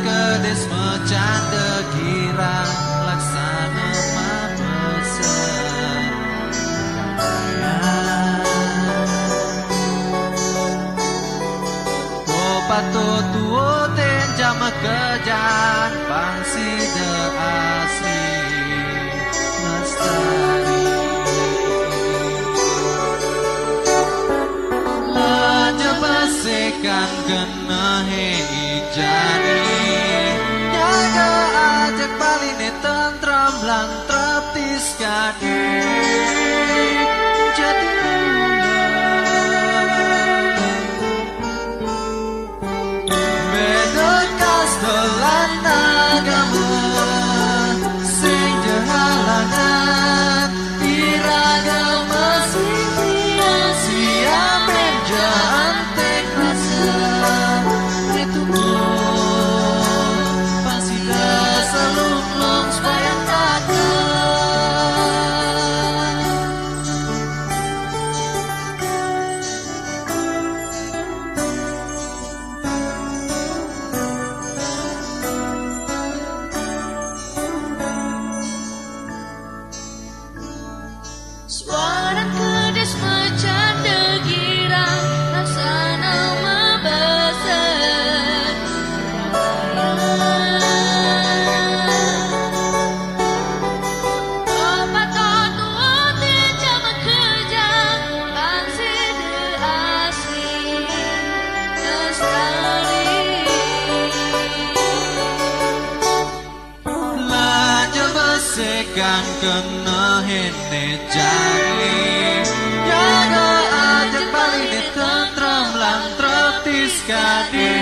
kedes mecanda girang laksana mabesen ko patut tuo ten jama kejan pangsi de asli lestari Sekan kena ijani jaga ajak baline tentram lang traptis kadi jadi beda kastelan agama sing jehalangan iragama sing sia menjadi Suara kedes bercanda girang laksana membesen obat tua terjama kejang bangsi de asli lestari Laja besekan kena hene jani jaga ajak baline tentram lang traptis kadi